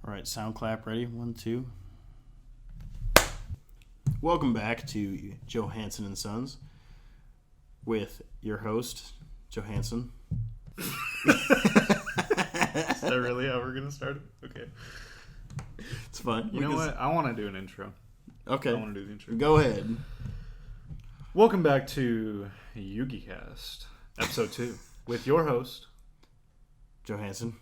All right, sound clap ready? 1, 2. Welcome back to Johanson Sons with your host, Johanson. Is that really how we're going to start it? Okay. It's fun. You know what? I want to do an intro. Okay. I want to do the intro. Go ahead. Welcome back to Yugi-cast, episode 2, with your host, Johanson.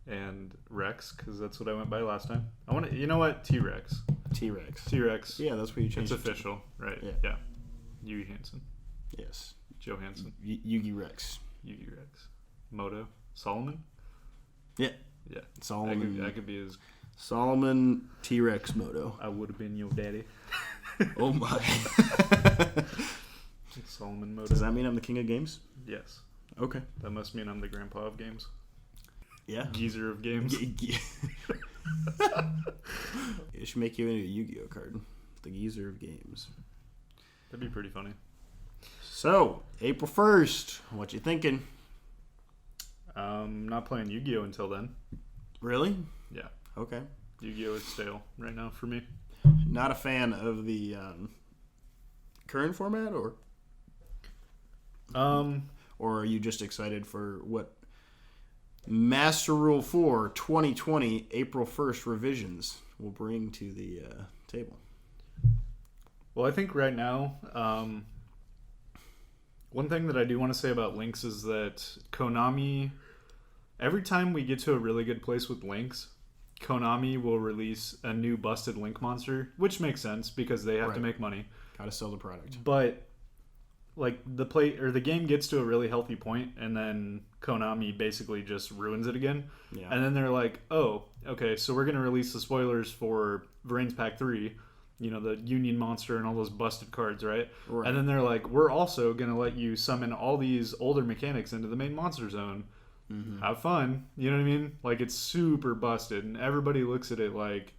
And Rex, because that's what I went by last time. I want to, you know what? T-Rex. T-Rex. T-Rex. Yeah, that's what you changed. It's official, right? Yeah. Yugi Hansen. Yes. Johanson. Yugi-Rex. Yugi-Rex. Moto. Solomon? Yeah. Yeah. Solomon. I could be his... Solomon T-Rex Moto. I would have been your daddy. Oh my. Solomon Moto. Does that mean I'm the king of games? Yes. Okay. That must mean I'm the grandpa of games. Yeah. Geezer of games. It should make you into a Yu-Gi-Oh card. The geezer of games. That'd be pretty funny. So, April 1st. What you thinking? Not playing Yu-Gi-Oh until then. Really? Yeah. Okay. Yu-Gi-Oh is stale right now for me. Not a fan of the current format, or are you just excited for what Master Rule 4 2020 April 1st revisions will bring to the table? Well, I think right now, one thing that I do want to say about links is that Konami, every time we get to a really good place with links, Konami will release a new busted link monster, which makes sense because they have to make money. Gotta sell the product. But like the game gets to a really healthy point, and then Konami basically just ruins it again. Yeah. And then they're like, "Oh, okay, so we're gonna release the spoilers for Vrain's Pack 3, you know, the Union Monster and all those busted cards, right? And then they're like, we're also gonna let you summon all these older mechanics into the main monster zone. Mm-hmm. Have fun." You know what I mean? Like, it's super busted, and everybody looks at it like,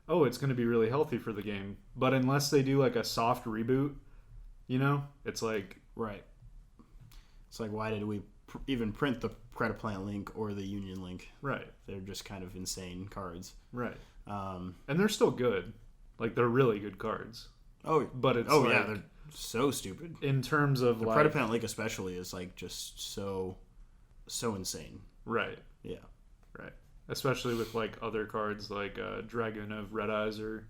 oh, it's gonna be really healthy for the game. But unless they do like a soft reboot, you know, it's like... Right. It's like, why did we even print the Credit Plant Link or the Union Link? Right. They're just kind of insane cards. Right. And they're still good. Like, they're really good cards. Oh, but it's yeah, they're so stupid. In terms of the Credit Plant Link especially is like just so insane. Right. Yeah. Right. Especially with like other cards like Dragon of Red Eyes or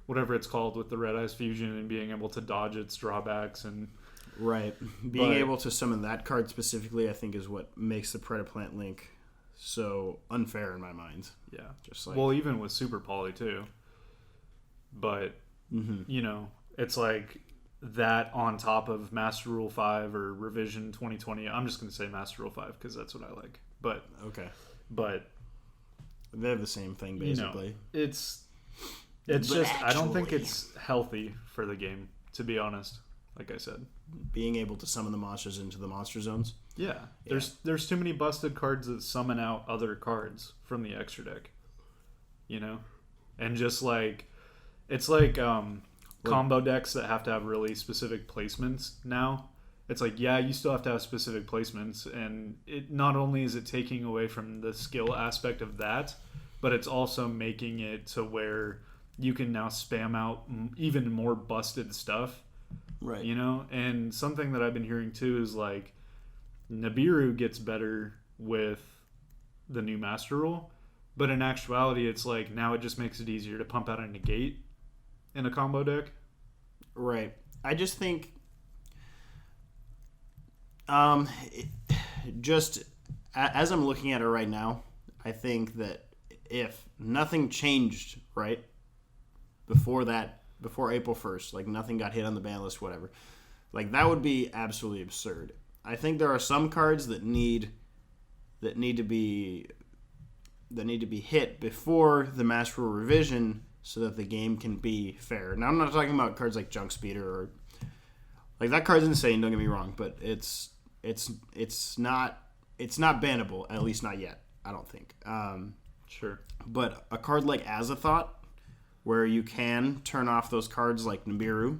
whatever it's called with the Red Eyes fusion and being able to dodge its drawbacks and... Right. Being able to summon that card specifically, I think, is what makes the Credit Plant Link so unfair in my mind. Yeah. Just like... Well, even with Super Poly too. But, you know, it's like that on top of Master Rule 5 or Revision 2020. I'm just going to say Master Rule 5 because that's what I like. But... Okay. But... They're the same thing, basically. You know, it's just, I don't think it's healthy for the game, to be honest, like I said. Being able to summon the monsters into the monster zones? Yeah. There's too many busted cards that summon out other cards from the extra deck. You know? And just like, it's like combo decks that have to have really specific placements now. It's like, yeah, you still have to have specific placements, and it not only is it taking away from the skill aspect of that, but it's also making it to where you can now spam out even more busted stuff. Right. You know? And something that I've been hearing too is like Nibiru gets better with the new Master Rule, but in actuality it's like now it just makes it easier to pump out a negate in a combo deck. Right. I just think just as I'm looking at it right now, I think that if nothing changed, right, before April 1st, like nothing got hit on the ban list, whatever, like that would be absolutely absurd. I think there are some cards that need to be hit before the Master Rule revision so that the game can be fair. Now I'm not talking about cards like Junk Speeder or like that card's insane, don't get me wrong, but it's not bannable, at least not yet, I don't think. Sure. But a card like Azathoth, where you can turn off those cards like Nibiru,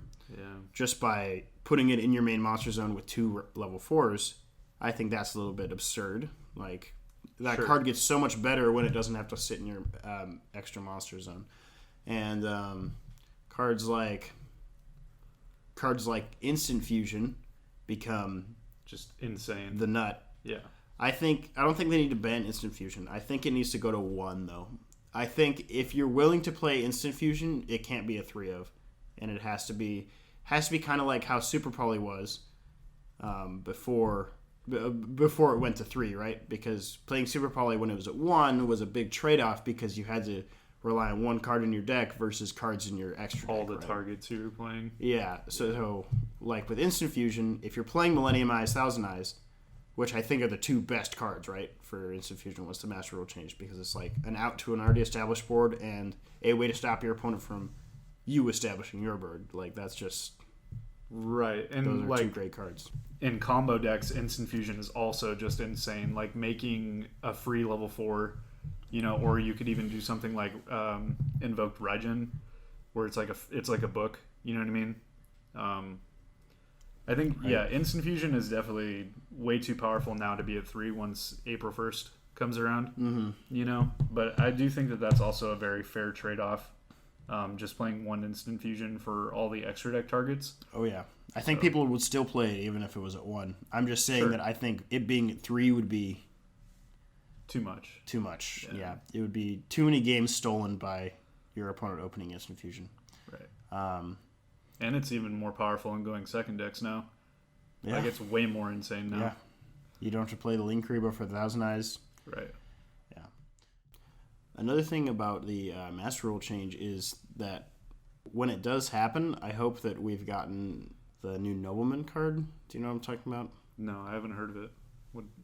just by putting it in your main monster zone with 2 level 4s, I think that's a little bit absurd. Like, that Sure. card gets so much better when it doesn't have to sit in your extra monster zone. And cards like Instant Fusion become Just insane. the nut. Yeah. I don't think they need to ban Instant Fusion. I think it needs to go to 1 though. I think if you're willing to play Instant Fusion, it can't be a 3 of, and it has to be kind of like how Super Poly was before it went to 3, right? Because playing Super Poly when it was at 1 was a big trade-off because you had to rely on one card in your deck versus cards in your extra All deck, the right? targets you were playing. Yeah, so like with Instant Fusion, if you're playing Millennium Eyes, Thousand Eyes, which I think are the 2 best cards, right, for Instant Fusion, was the Master Rule Change, because it's like an out to an already established board and a way to stop your opponent from you establishing your board. Like, that's just... Right. Those And are like 2 great cards. in combo decks, Instant Fusion is also just insane. Like making a free level 4, or you could even do something like Invoked Regen, where it's like a book. You know what I mean? I think Instant Fusion is definitely way too powerful now to be at 3 once April 1st comes around. Mm-hmm. But I do think that that's also a very fair trade-off. Just playing 1 Instant Fusion for all the extra deck targets. Oh, yeah. I think people would still play it even if it was at 1. I'm just saying Sure. that I think it being at 3 would be... Too much. Too much, Yeah. yeah. It would be too many games stolen by your opponent opening Instant Fusion. Right. And it's even more powerful in going second decks now. Yeah. Like, it's way more insane now. Yeah. You don't have to play the Link Rebo for the Thousand Eyes. Right. Yeah. Another thing about the Master Rule change is that when it does happen, I hope that we've gotten the new Nobleman card. Do you know what I'm talking about? No, I haven't heard of it.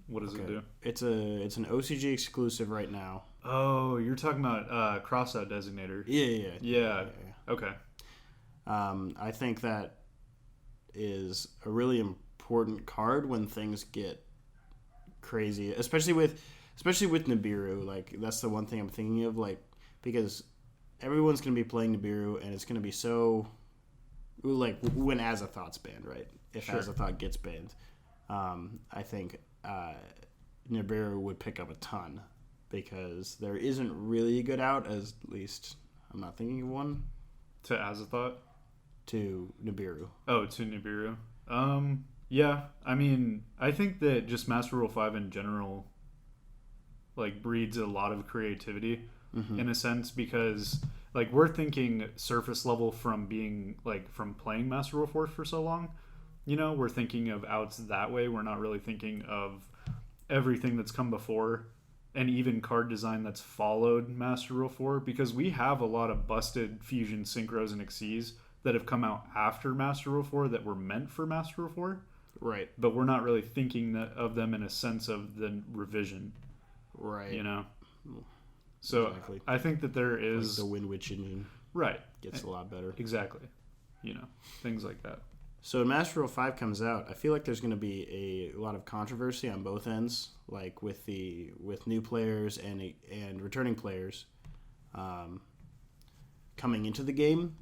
What does it do? It's an OCG exclusive right now. Oh, you're talking about Crossout Designator. Yeah. Okay. I think that is a really important card when things get crazy, especially with Nibiru. Like, that's the one thing I'm thinking of, like, because everyone's going to be playing Nibiru, and it's going to be so, like, when Azathoth's banned, right? If Sure. Azathoth gets banned, I think Nibiru would pick up a ton, because there isn't really a good out, at least I'm not thinking of one, To Azathoth? to Nibiru. Oh, to Nibiru. Yeah, I mean, I think that just Master Rule 5 in general, like, breeds a lot of creativity in a sense, because, like, we're thinking surface level from being, like, from playing Master Rule 4 for so long. We're thinking of outs that way. We're not really thinking of everything that's come before, and even card design that's followed Master Rule 4, because we have a lot of busted Fusion Synchros and Xyz that have come out after Master Rule 4 that were meant for Master Rule 4. Right. But we're not really thinking of them in a sense of the revision, Right. So Exactly. I think that there is... Like the Wind Witch engine Right. gets a lot better. Exactly. Things like that. So when Master Rule 5 comes out, I feel like there's going to be a lot of controversy on both ends, like with new players and returning players coming into the game.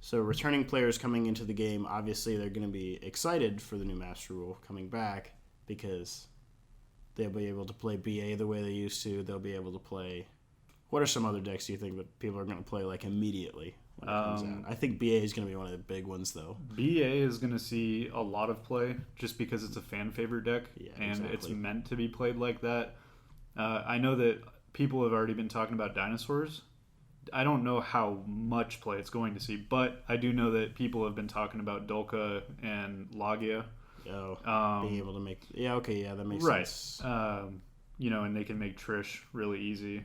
So returning players coming into the game, obviously they're going to be excited for the new Master Rule coming back, because they'll be able to play BA the way they used to. They'll be able to play... What are some other decks do you think that people are going to play, like, immediately when it comes out? I think BA is going to be one of the big ones, though. BA is going to see a lot of play just because it's a fan favorite deck, and exactly. it's meant to be played like that. I know that people have already been talking about dinosaurs. I don't know how much play it's going to see, but I do know that people have been talking about Dolka and Lagia. Being able to make... Yeah, okay, yeah, that makes sense. And they can make Trish really easy.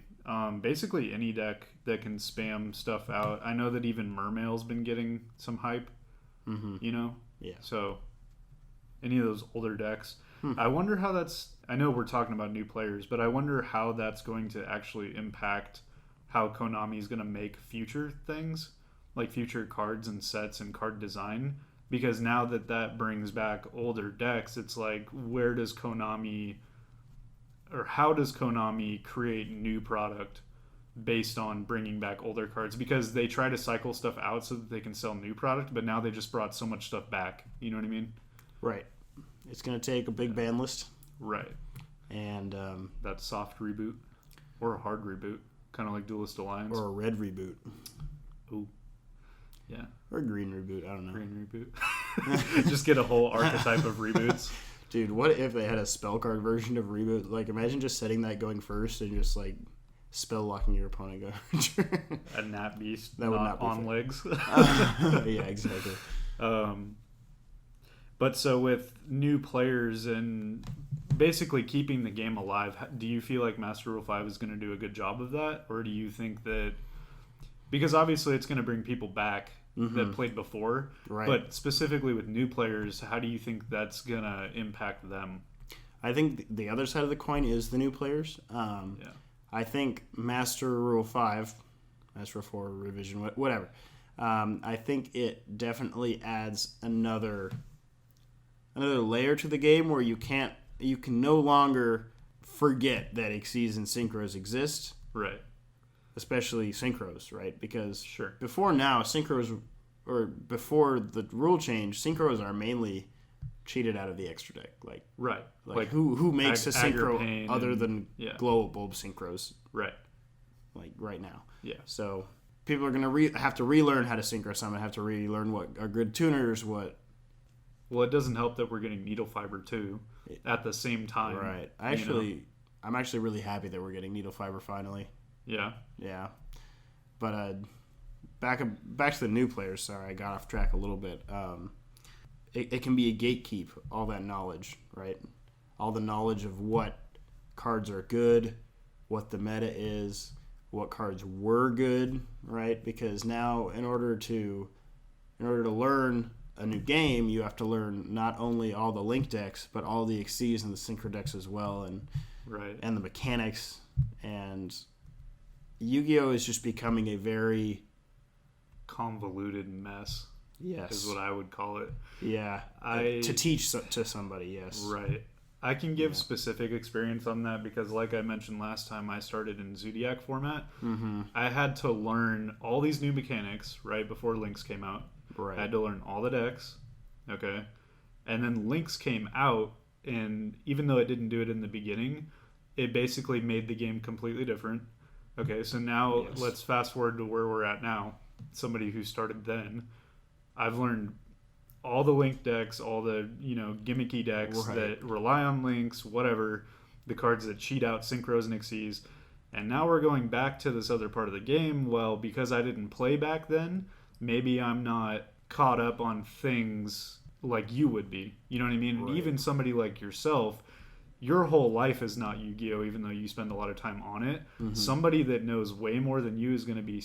Basically any deck that can spam stuff out. I know that even Mermail's been getting some hype, Yeah. So any of those older decks. I wonder how that's... I know we're talking about new players, but I wonder how that's going to actually impact how Konami is going to make future things, like future cards and sets and card design. Because now that brings back older decks, it's like, where does Konami... or how does Konami create new product based on bringing back older cards? Because they try to cycle stuff out so that they can sell new product, but now they just brought so much stuff back. You know what I mean? Right. It's going to take a big ban list. Right. And that soft reboot or a hard reboot, kind of like Duelist Alliance. or a red reboot. Ooh. Yeah. Or a green reboot, I don't know. Green reboot. Just get a whole archetype of reboots. Dude, what if they had a spell card version of reboot? Like, imagine just setting that going first and just, like, spell locking your opponent going. A Nat Beast That would not be on fair. legs. Yeah, exactly. But so with new players and basically keeping the game alive, do you feel like Master Rule 5 is going to do a good job of that? Or do you think that... Because obviously it's going to bring people back that played before. Right. But specifically with new players, how do you think that's going to impact them? I think the other side of the coin is the new players. I think Master Rule 5, Master Rule 4 revision, whatever. I think it definitely adds another layer to the game where you can no longer forget that Xyz and Synchros exist. Right. Especially Synchros, right? Because Sure. before now, Synchros, or before the rule change, Synchros are mainly cheated out of the extra deck. Right. Like who makes a Synchro Agripane other than yeah. Glow Bulb Synchros? Right. Like right now. Yeah. So people are going to have to relearn how to Synchro summon, have to relearn what are good tuners, what... Well, it doesn't help that we're getting Needle Fiber too at the same time. Right. I'm actually really happy that we're getting Needle Fiber finally. Yeah. Yeah. But back to the new players. Sorry, I got off track a little bit. It can be a gatekeep, all that knowledge, right? All the knowledge of what cards are good, what the meta is, what cards were good, right? Because now in order to learn a new game, you have to learn not only all the link decks, but all the Xyz and the Synchro decks as well, and Right. and the mechanics. And Yu-Gi-Oh! Is just becoming a very... Convoluted mess. Yes. Is what I would call it. Yeah. To teach to somebody, yes. Right. I can give specific experience on that because, like I mentioned last time, I started in Zodiac format. Mm-hmm. I had to learn all these new mechanics right before Links came out. Right. I had to learn all the decks. Okay. And then Links came out, and even though it didn't do it in the beginning, it basically made the game completely different. Okay, so now let's fast forward to where we're at now. Somebody who started then. I've learned all the link decks, all the, gimmicky decks that rely on links, whatever, the cards that cheat out Synchros and Xyz. And now we're going back to this other part of the game. Well, because I didn't play back then, maybe I'm not caught up on things like you would be. You know what I mean? Right. And even somebody like yourself, your whole life is not Yu-Gi-Oh! Even though you spend a lot of time on it. Mm-hmm. Somebody that knows way more than you is going to be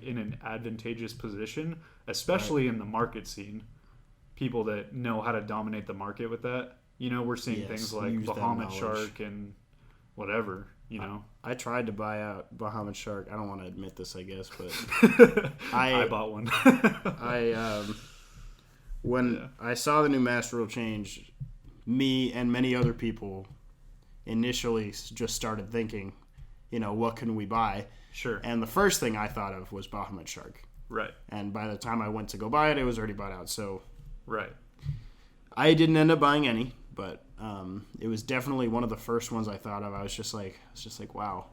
in an advantageous position, especially in the market scene. People that know how to dominate the market with that. We're seeing things like Bahamut Shark and whatever, I tried to buy out Bahamut Shark. I don't want to admit this, I guess, but I bought one. When I saw the new Master Rule change, me and many other people initially just started thinking, what can we buy? Sure. And the first thing I thought of was Bahamut Shark. Right. And by the time I went to go buy it, it was already bought out. So right. I didn't end up buying any, but it was definitely one of the first ones I thought of. I was just like, wow,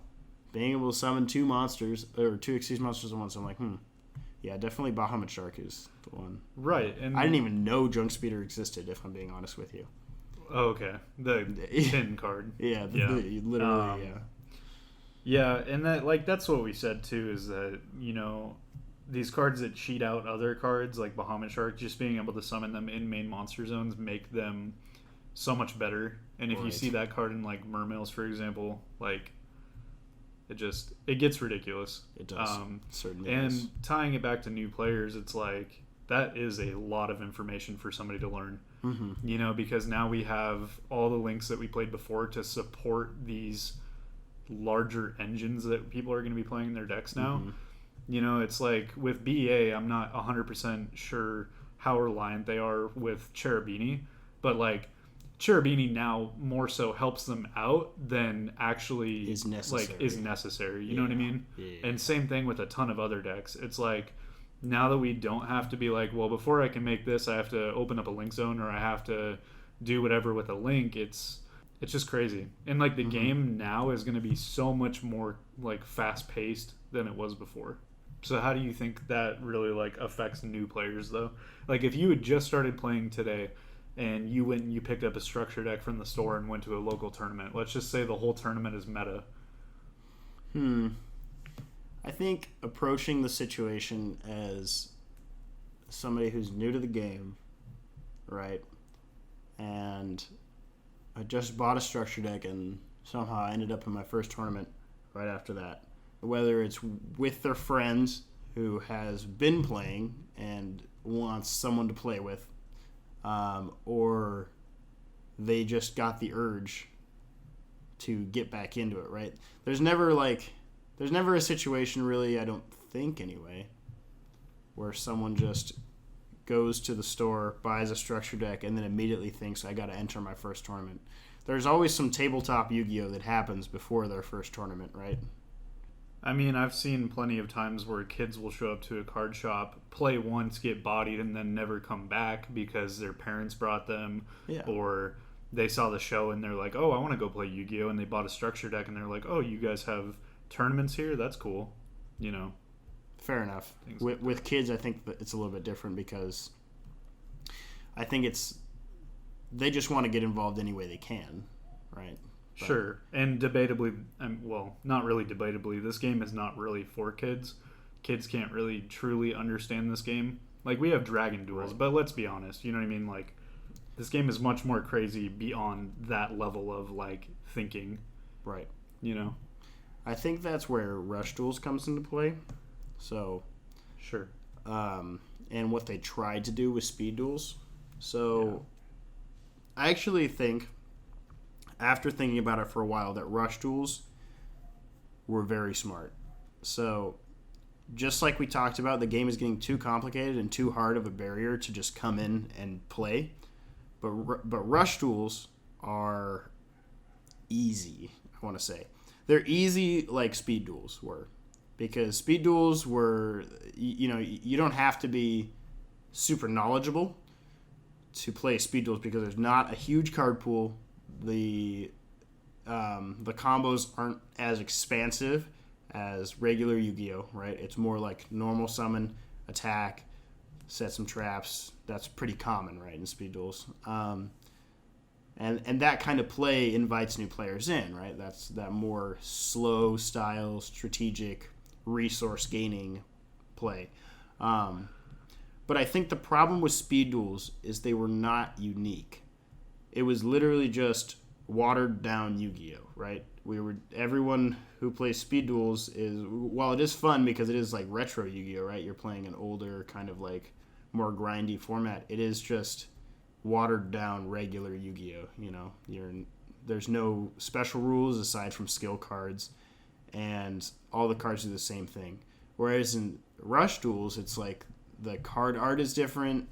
being able to summon two Xyz monsters at once. I'm like, yeah, definitely Bahamut Shark is the one. Right. And I didn't even know Junk Speeder existed, if I'm being honest with you. Oh, okay. The pin card. Yeah, literally, yeah. Yeah, and that's what we said too, is that, these cards that cheat out other cards like Bahamut Shark, just being able to summon them in main monster zones make them so much better. And if you see that card in Mermails, for example, it gets ridiculous. It does. Certainly. And does. Tying it back to new players, it's that is a lot of information for somebody to learn. Mm-hmm. Because now we have all the links that we played before to support these larger engines that people are going to be playing in their decks now. Mm-hmm. It's like with BEA, I'm not 100% sure how reliant they are with Cherubini, but Cherubini now more so helps them out than actually is necessary. You know what I mean? Yeah. And same thing with a ton of other decks. It's now that we don't have to be well, before I can make this, I have to open up a link zone or I have to do whatever with a link. It's It's just crazy. And like the game now is going to be so much more like fast paced than it was before. So how do you think that really like affects new players though? Like if you had just started playing today and you went and you picked up a structure deck from the store and went to a local tournament, let's just say the whole tournament is meta. I think approaching the situation as somebody who's new to the game, right? And I just bought a structure deck and somehow I ended up in my first tournament right after that. Whether it's with their friends who has been playing and wants someone to play with, or they just got the urge to get back into it, right? There's never a situation really, I don't think anyway, where someone just goes to the store, buys a structure deck, and then immediately thinks, I got to enter my first tournament. There's always some tabletop Yu-Gi-Oh! That happens before their first tournament, right? I mean, I've seen plenty of times where kids will show up to a card shop, play once, get bodied, and then never come back because their parents brought them, or they saw the show and they're like, oh, I want to go play Yu-Gi-Oh! And they bought a structure deck and they're like, oh, you guys have tournaments here? That's cool. You know? Fair enough. With kids, I think that it's a little bit different because I think they just want to get involved any way they can, right? But, sure. And debatably, well, not really debatably, this game is not really for kids. Kids can't really truly understand this game. Like, we have Dragon Duels, but let's be honest, you know what I mean? Like, this game is much more crazy beyond that level of, like, thinking. Right. You know? I think that's where Rush Duels comes into play. So, sure. And what they tried to do with Speed Duels. So, I actually think, after thinking about it for a while, that Rush Duels were very smart. So, just like we talked about, the game is getting too complicated and too hard of a barrier to just come in and play. But Rush Duels are easy, I want to say. They're easy like Speed Duels were. Because Speed Duels were, you don't have to be super knowledgeable to play Speed Duels because there's not a huge card pool. The combos aren't as expansive as regular Yu-Gi-Oh, right? It's more like normal summon, attack, set some traps. That's pretty common, right, in Speed Duels. And that kind of play invites new players in, right? That's that more slow style, strategic, resource gaining play. But I think the problem with Speed Duels is they were not unique. It was literally just watered down Yu-Gi-Oh, right? Everyone who plays Speed Duels while it is fun because it is like retro Yu-Gi-Oh, right? You're playing an older kind of like more grindy format. It is just watered down regular Yu-Gi-Oh, there's no special rules aside from skill cards, and all the cards do the same thing. Whereas in Rush Duels, it's like the card art is different.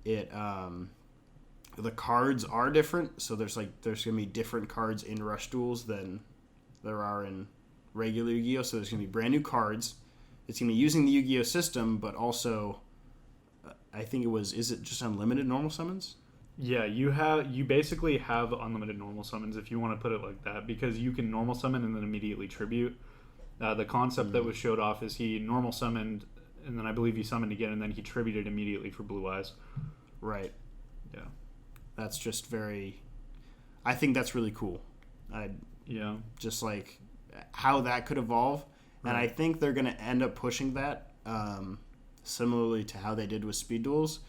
The cards are different, so there's gonna be different cards in Rush Duels than there are in regular Yu-Gi-Oh. So there's gonna be brand new cards. It's gonna be using the Yu-Gi-Oh system, but also, I think is it just unlimited normal summons? Yeah, you basically have unlimited normal summons if you want to put it like that, because you can normal summon and then immediately tribute. The concept that was showed off is he normal summoned and then I believe he summoned again and then he tributed immediately for Blue Eyes. Right. Yeah. That's just I think that's really cool. Just like how that could evolve. Right. And I think they're going to end up pushing that similarly to how they did with Speed Duels.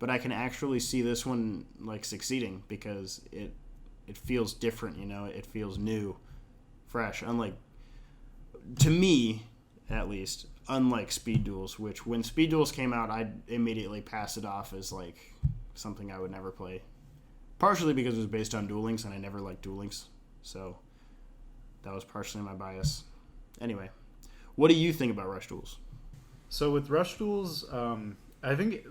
But I can actually see this one like succeeding because it feels different, it feels new, fresh. Unlike, to me at least, unlike Speed Duels, which when Speed Duels came out, I immediately passed it off as like something I would never play. Partially because it was based on Duel Links and I never liked Duel Links. So that was partially my bias. Anyway, what do you think about Rush Duels? So with Rush Duels, I think...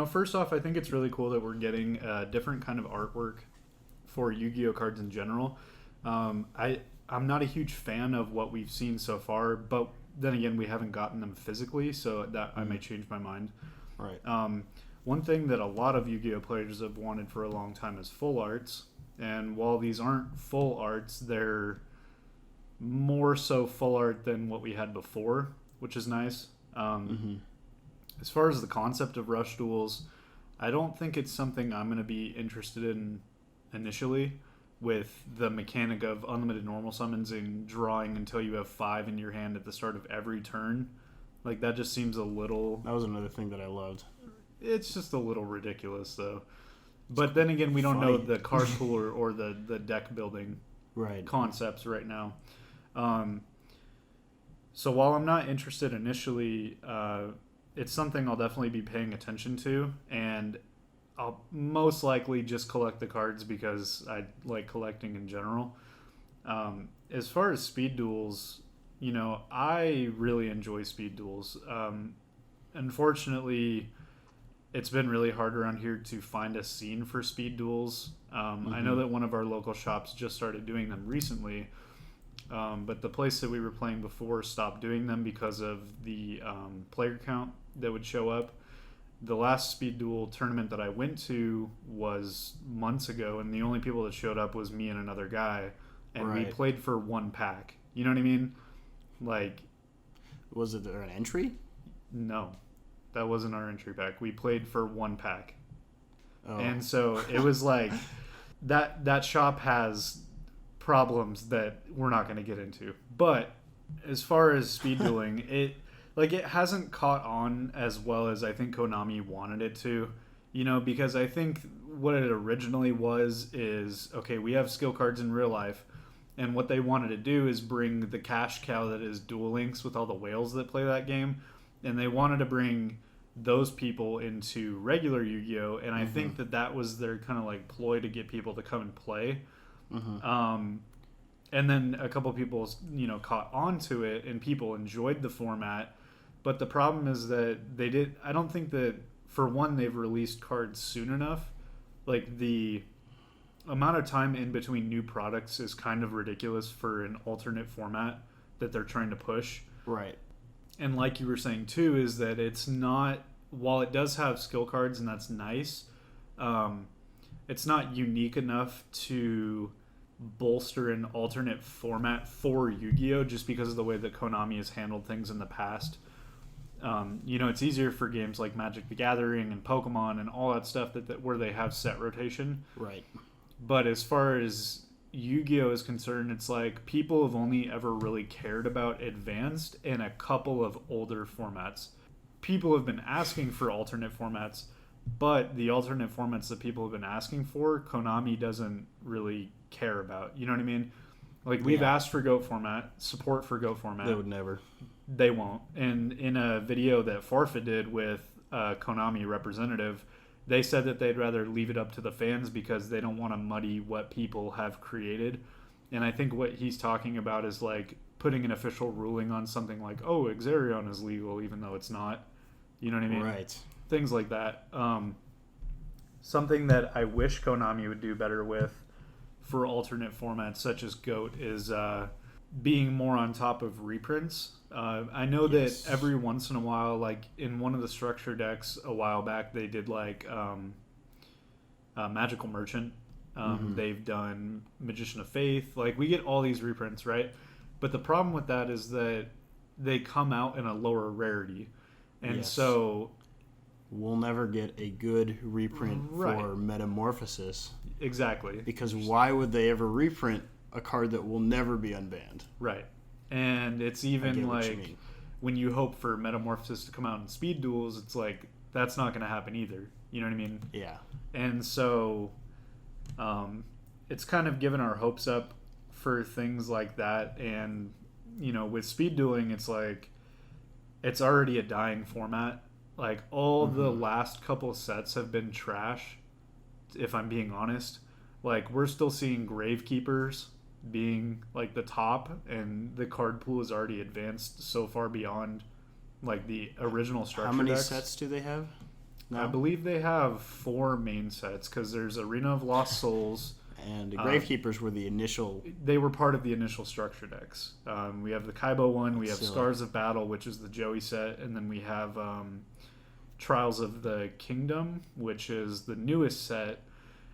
first off, I think it's really cool that we're getting a different kind of artwork for Yu-Gi-Oh cards in general. I'm not a huge fan of what we've seen so far, but then again, we haven't gotten them physically, so that I may change my mind. Right. One thing that a lot of Yu-Gi-Oh players have wanted for a long time is full arts, And while these aren't full arts, they're more so full art than what we had before, which is nice. As far as the concept of Rush Duels, I don't think it's something I'm going to be interested in initially, with the mechanic of unlimited normal summons and drawing until you have 5 in your hand at the start of every turn. Like, that just seems a little... That was another thing that I loved. It's just a little ridiculous, though. But then again, we don't know the card pool or the deck building concepts right now. So while I'm not interested initially, it's something I'll definitely be paying attention to, and I'll most likely just collect the cards because I like collecting in general. As far as speed duels, I really enjoy speed duels. Unfortunately, it's been really hard around here to find a scene for speed duels. I know that one of our local shops just started doing them recently, but the place that we were playing before stopped doing them because of the player count that would show up. The last speed duel tournament that I went to was months ago, and the only people that showed up was me and another guy, and we played for 1 pack. You know what I mean? Like, was it an entry? No, that wasn't our entry pack. We played for 1 pack. And so it was like that shop has problems that we're not going to get into. But as far as speed dueling, it hasn't caught on as well as I think Konami wanted it to, because I think what it originally was is, okay, we have skill cards in real life, and what they wanted to do is bring the cash cow that is Duel Links with all the whales that play that game, and they wanted to bring those people into regular Yu-Gi-Oh! And I think that was their kind of like ploy to get people to come and play. And then a couple people, caught on to it, and people enjoyed the format. But the problem is that I don't think that, for one, they've released cards soon enough. Like, the amount of time in between new products is kind of ridiculous for an alternate format that they're trying to push. Right. And like you were saying, too, is that it's not, while it does have skill cards, and that's nice, it's not unique enough to bolster an alternate format for Yu-Gi-Oh! Just because of the way that Konami has handled things in the past. It's easier for games like Magic the Gathering and Pokemon and all that stuff that where they have set rotation. Right. But as far as Yu-Gi-Oh! Is concerned, it's like people have only ever really cared about advanced and a couple of older formats. People have been asking for alternate formats, but the alternate formats that people have been asking for, Konami doesn't really care about. You know what I mean? Like, we've asked for GOAT format, support for GOAT format. They would never. They won't. And in a video that Forfeit did with a Konami representative, they said that they'd rather leave it up to the fans because they don't want to muddy what people have created. And I think what he's talking about is like putting an official ruling on something like, oh, Exarion is legal even though it's not. You know what I mean? Right. Things like that. Something that I wish Konami would do better with for alternate formats such as GOAT is being more on top of reprints. I know that every once in a while, like in one of the structure decks a while back, they did like Magical Merchant. They've done Magician of Faith. Like, we get all these reprints, right? But the problem with that is that they come out in a lower rarity. And so we'll never get a good reprint for Metamorphosis. Exactly. Because why would they ever reprint a card that will never be unbanned? Right. And it's even like when you hope for Metamorphosis to come out in speed duels, it's like that's not going to happen either. You know what I mean? Yeah. And so it's kind of given our hopes up for things like that. And, with speed dueling, it's like it's already a dying format. Like, all the last couple sets have been trash, if I'm being honest. Like, we're still seeing Gravekeepers being like the top, and the card pool is already advanced so far beyond like the original structure. How many decks. sets do they have now? I believe they have 4 main sets, because there's Arena of Lost Souls, and the Gravekeepers were the initial. They were part of the initial structure decks. We have the Kaibo one, we have Scars of Battle, which is the Joey set, and then we have Trials of the Kingdom, which is the newest set.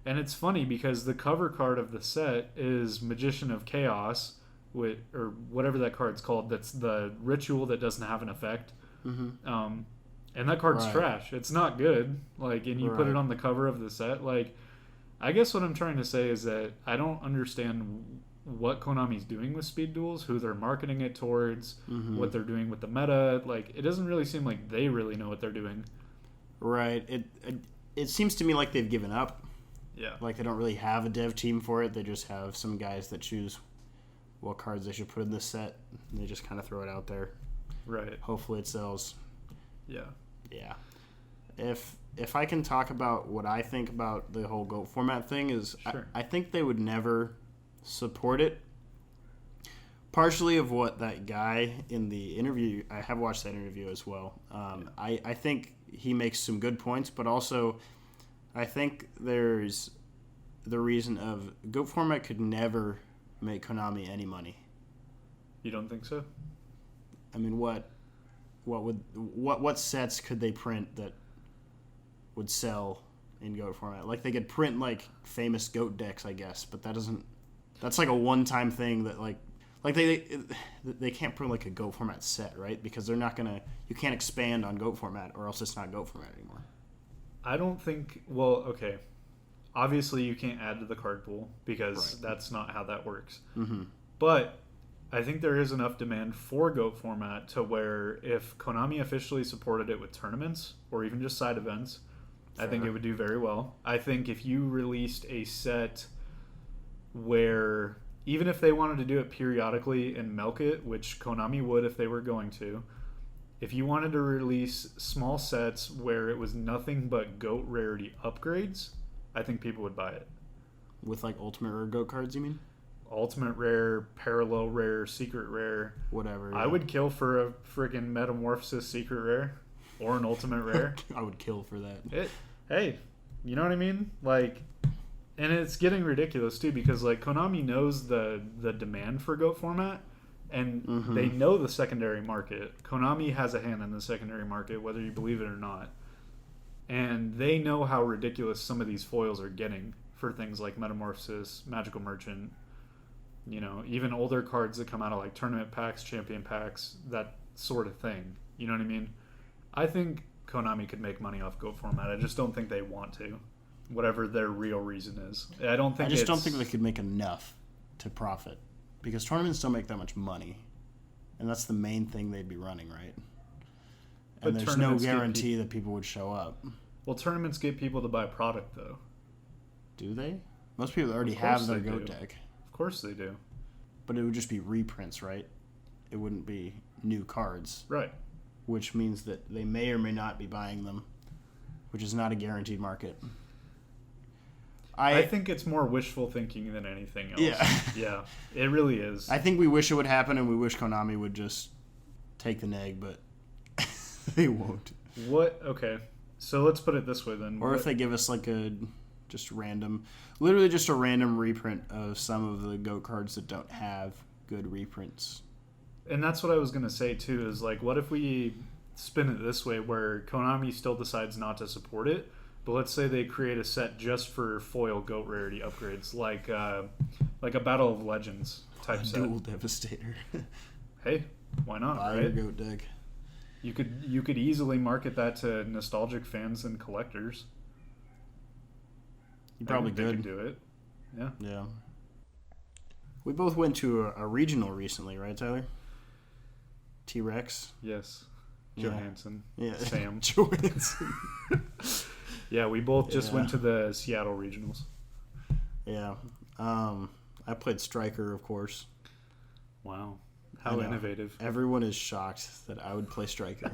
And it's funny because the cover card of the set is Magician of Chaos, or whatever that card's called. That's the ritual that doesn't have an effect. Mm-hmm. And that card's Right. trash. It's not good. Like, and you put it Right. on the cover of the set. Like, I guess what I'm trying to say is that I don't understand what Konami's doing with Speed Duels, who they're marketing it towards, Mm-hmm. what they're doing with the meta. Like, it doesn't really seem like they really know what they're doing. Right. It seems to me like they've given up. Yeah. Like they don't really have a dev team for it. They just have some guys that choose what cards they should put in this set. And they just kind of throw it out there. Right. Hopefully it sells. Yeah. Yeah. If I can talk about what I think about the whole GOAT format thing is Sure. I think they would never support it. Partially of what that guy in the interview, I have watched that interview as well. I think he makes some good points, but also I think there's the reason of GOAT format could never make Konami any money. You don't think so? I mean, what sets could they print that would sell in GOAT format? Like they could print like famous GOAT decks, I guess, but that's like a one-time thing that like they can't print like a GOAT format set, right? Because they're not gonna, you can't expand on GOAT format or else it's not GOAT format anymore. I don't think. Well, okay. Obviously, you can't add to the card pool because Right. that's not how that works. Mm-hmm. But I think there is enough demand for GOAT format to where if Konami officially supported it with tournaments or even just side events, I think Fair. it would do very well. I think if you released a set where, even if they wanted to do it periodically and milk it, which Konami would if they were going to, if you wanted to release small sets where it was nothing but GOAT rarity upgrades, I think people would buy it. With like ultimate rare GOAT cards, you mean? Ultimate rare, parallel rare, secret rare. Whatever. I yeah. would kill for a freaking Metamorphosis secret rare or an ultimate rare. I would kill for that. Hey, you know what I mean? Like, and it's getting ridiculous too because like Konami knows the demand for GOAT format, and Mhm. they know the secondary market. Konami has a hand in the secondary market, whether you believe it or not, and they know how ridiculous some of these foils are getting for things like Metamorphosis, Magical Merchant. You know, even older cards that come out of like tournament packs, champion packs, that sort of thing. You know what I mean? I think Konami could make money off GOAT format. I just don't think they want to, whatever their real reason is. I don't think. I just don't think they could make enough to profit because tournaments don't make that much money, and that's the main thing they'd be running, right? But And there's no tournaments get guarantee that people would show up. Well, tournaments get people to buy product though. Do they? Most people already Of course have their they GOAT do. deck, Of course they do. but it would just be reprints, right? It wouldn't be new cards, Right. which means that they may or may not be buying them, which is not a guaranteed market. I think it's more wishful thinking than anything else. Yeah. Yeah, it really is. I think we wish it would happen, and we wish Konami would just take the neg, but they won't. What? Okay. So let's put it this way then. Or if they give us like literally just a random reprint of some of the GOAT cards that don't have good reprints. And that's what I was going to say too, is like, what if we spin it this way where Konami still decides not to support it, but let's say they create a set just for foil GOAT rarity upgrades, like a Battle of Legends type set. Dual Devastator. Hey, why not, Buy your right? GOAT deck. You could easily market that to nostalgic fans and collectors. You probably I think they could. could do it. Yeah. Yeah. We both went to a regional recently, right, Tyler? T-Rex. Yes. Yeah. Johanson. Yeah. Sam. Johanson. Yeah, we both just Yeah. went to the Seattle regionals. Yeah. I played Striker, of course. Wow. I How know. innovative. Everyone is shocked that I would play Striker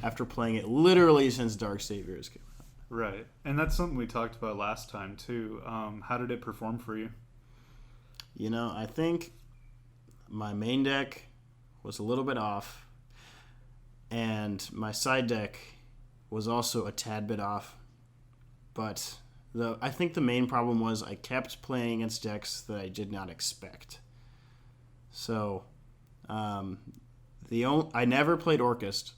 after playing it literally since Dark Saviors came out. Right. And that's something we talked about last time, too. How did it perform for you? You know, I think my main deck was a little bit off, and my side deck was also a tad bit off. But I think the main problem was I kept playing against decks that I did not expect. So, I never played Orcust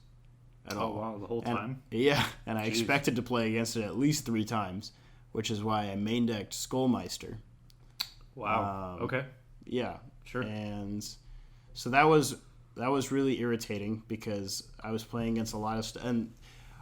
at all. Oh, wow, the whole And- time? Yeah, and I Jeez. expected to play against it at least 3 times, which is why I main decked Skullmeister. Wow. Okay. Yeah. Sure. And so that was really irritating because I was playing against a lot of stuff. And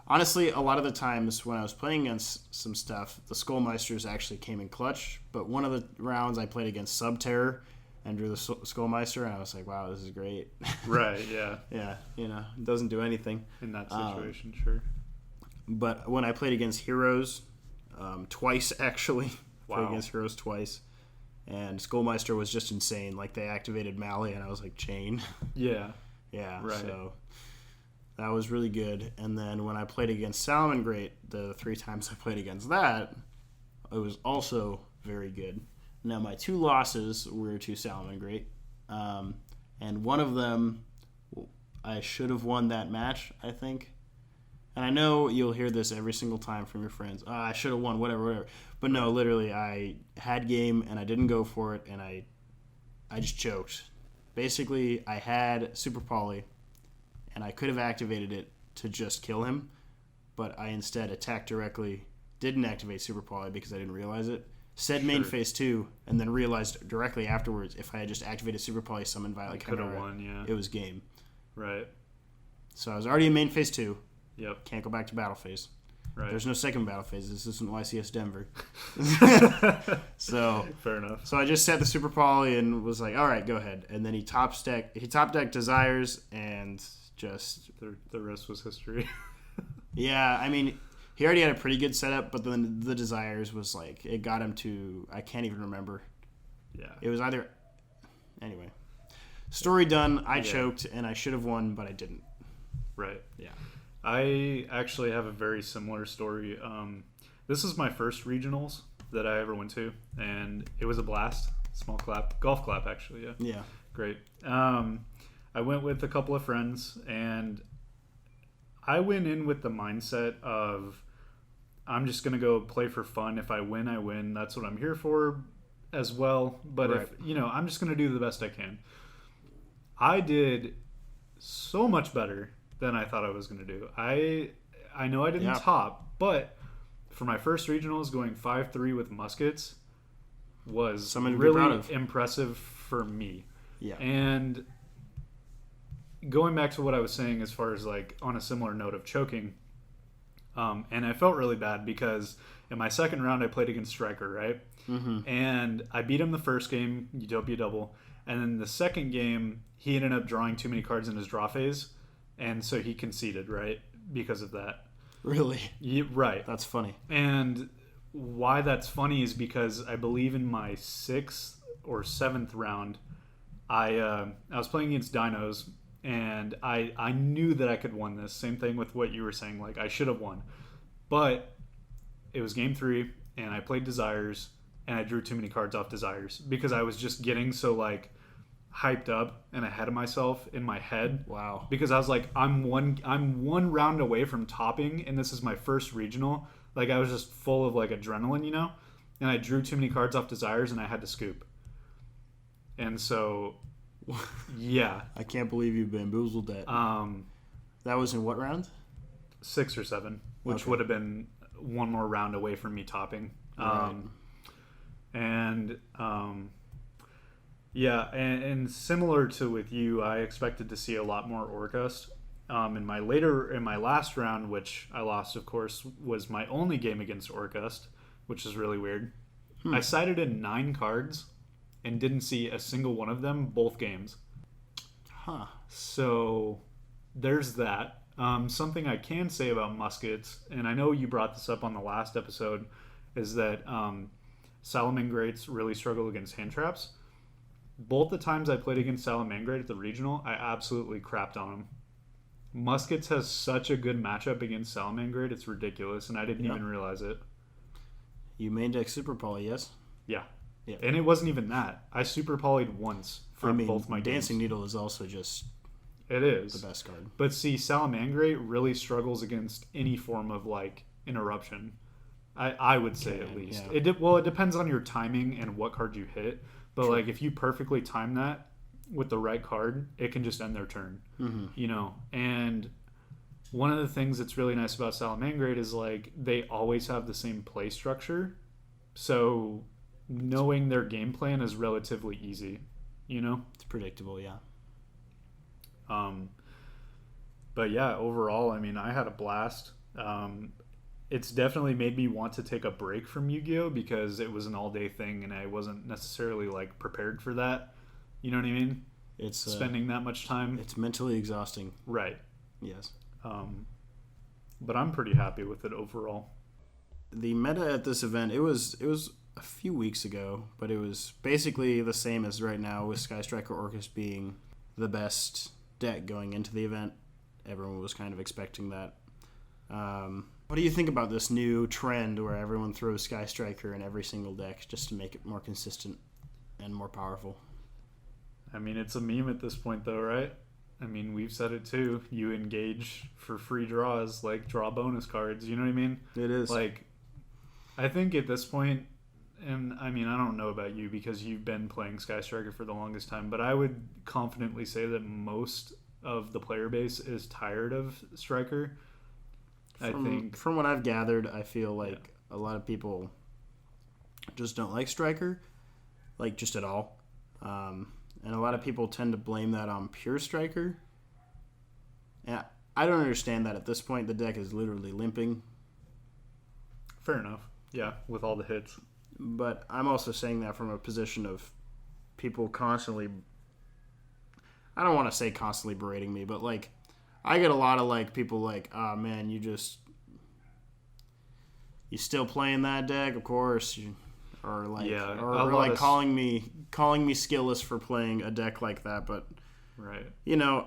honestly, a lot of the times when I was playing against some stuff, the Skullmeisters actually came in clutch. But one of the rounds I played against Sub-Terror and drew the Skullmeister, and I was like, wow, this is great. Right, yeah. Yeah, it doesn't do anything. In that situation, sure. But when I played against Heroes, twice actually. Wow. Played against Heroes twice. And Skullmeister was just insane. Like, they activated Mally, and I was like, chain. Yeah. Yeah, right. So that was really good. And then when I played against Salamangreat, the 3 times I played against that, it was also very good. Now, my 2 losses were to Salamangreat. And one of them, I should have won that match, I think. And I know you'll hear this every single time from your friends. I should have won, whatever. But no, literally, I had game, and I didn't go for it, and I just choked. Basically, I had Super Poly, and I could have activated it to just kill him, but I instead attacked directly, didn't activate Super Poly because I didn't realize it, said main phase 2, and then realized directly afterwards if I had just activated Super Poly, summoned Violet Chimera, it was game. Right. So I was already in main phase 2. Yep. Can't go back to battle phase. Right. There's no second battle phase. This isn't YCS Denver. So fair enough. So I just set the Super Poly and was like, all right, go ahead. And then he top decked Desires, and just the rest was history. Yeah, I mean, he already had a pretty good setup, but then the Desires was like, it got him to, I can't even remember. Yeah. It was either, anyway. Story done. I choked, and I should have won, but I didn't. Right. Yeah. I actually have a very similar story. This is my first regionals that I ever went to, and it was a blast. Small clap. Golf clap, actually, yeah. Yeah. Great. I went with a couple of friends, and I went in with the mindset of, I'm just going to go play for fun. If I win, I win. That's what I'm here for as well. But right. if, I'm just going to do the best I can. I did so much better than I thought I was going to do. I know I didn't top, but for my first regionals, going 5-3 with muskets was something really impressive for me. Yeah. And going back to what I was saying as far as like on a similar note of choking, and I felt really bad because in my second round I played against Striker, right? Mm-hmm. And I beat him the first game, Utopia double, and then the second game he ended up drawing too many cards in his draw phase, and so he conceded, right? Because of that. Really? Yeah, right. That's funny. And why that's funny is because I believe in my 6th or 7th round, I was playing against Dinos, and I knew that I could win this. Same thing with what you were saying, like I should have won. But it was game 3, and I played Desires, and I drew too many cards off Desires because I was just getting so like hyped up and ahead of myself in my head. Wow. Because I was like, I'm one round away from topping, and this is my first regional. Like I was just full of like adrenaline, and I drew too many cards off Desires, and I had to scoop. And so, yeah. I can't believe you bamboozled that. That was in what round? 6 or 7, which would have been one more round away from me topping. Right. Yeah, and similar to with you, I expected to see a lot more Orcust. In my last round, which I lost, of course, was my only game against Orcust, which is really weird. I sided in 9 cards and didn't see a single one of them both games. Huh. So there's that. Something I can say about muskets, and I know you brought this up on the last episode, is that Salamangreats really struggle against hand traps. Both the times I played against Salamangreat at the regional, I absolutely crapped on him. Muskets has such a good matchup against Salamangreat, it's ridiculous, and I didn't even realize it. You main deck Super Poly, yes? Yeah. Yeah. And it wasn't even that. I super polyed once for both my games. Dancing Needle is also just it is the best card. But see, Salamangreat really struggles against any form of like interruption. I would say at least. Yeah. It depends on your timing and what card you hit. But like if you perfectly time that with the right card, it can just end their turn. Mm-hmm. And one of the things that's really nice about Salamangreat is like they always have the same play structure, so knowing their game plan is relatively easy. It's predictable, yeah. But yeah, overall, I mean, I had a blast. It's definitely made me want to take a break from Yu-Gi-Oh! Because it was an all-day thing and I wasn't necessarily like prepared for that. You know what I mean? It's spending that much time. It's mentally exhausting. Right. Yes. But I'm pretty happy with it overall. The meta at this event, it was a few weeks ago, but it was basically the same as right now, with Sky Striker Orcus being the best deck going into the event. Everyone was kind of expecting that. What do you think about this new trend where everyone throws Sky Striker in every single deck just to make it more consistent and more powerful? I mean, it's a meme at this point, though, right? I mean, we've said it too. You engage for free draws, like draw bonus cards. You know what I mean? It is. Like, I think at this point, and I mean, I don't know about you because you've been playing Sky Striker for the longest time, but I would confidently say that most of the player base is tired of Striker. From what I've gathered, I feel like a lot of people just don't like Striker, like just at all. And a lot of people tend to blame that on pure Striker. And I don't understand that at this point. The deck is literally limping. Fair enough. Yeah, with all the hits. But I'm also saying that from a position of people constantly... I don't want to say constantly berating me, but like I get a lot of like people like, "Oh man, you still playing that deck, of course." Or like, or like calling me skillless for playing a deck like that. But right,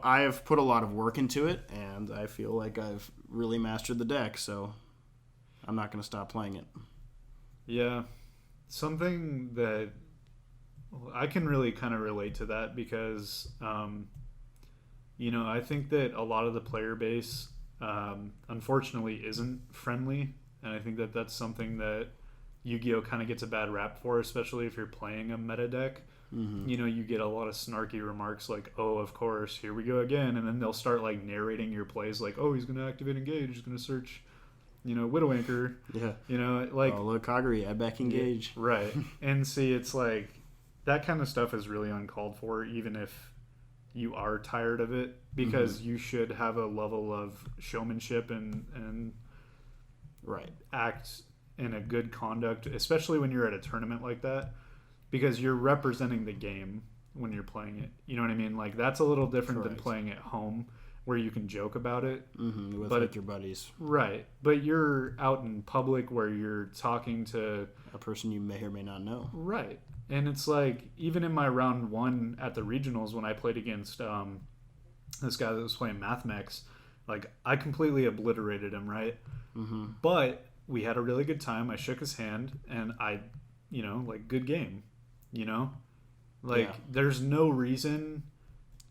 I have put a lot of work into it, and I feel like I've really mastered the deck, so I'm not going to stop playing it. Yeah, something that I can really kind of relate to that because, I think that a lot of the player base, unfortunately, isn't friendly, and I think that that's something that Yu-Gi-Oh! Kind of gets a bad rap for, especially if you're playing a meta deck. Mm-hmm. You get a lot of snarky remarks like, "Oh, of course, here we go again," and then they'll start like narrating your plays like, "Oh, he's going to activate engage, he's going to search, Widow Anchor." Yeah. Like, "Oh, look, Kagari, I back engage." Yeah, right. And see, it's like that kind of stuff is really uncalled for, even if you are tired of it, because you should have a level of showmanship and right, act in a good conduct, especially when you're at a tournament like that, because you're representing the game when you're playing it. You know what I mean? Like, that's a little different than playing at home where you can joke about it. With like your buddies. Right. But you're out in public where you're talking to a person you may or may not know. Right. And it's like, even in my round one at the regionals when I played against this guy that was playing MathMex, like, I completely obliterated him, right? Mm-hmm. But we had a really good time. I shook his hand, and I, like, good game, There's no reason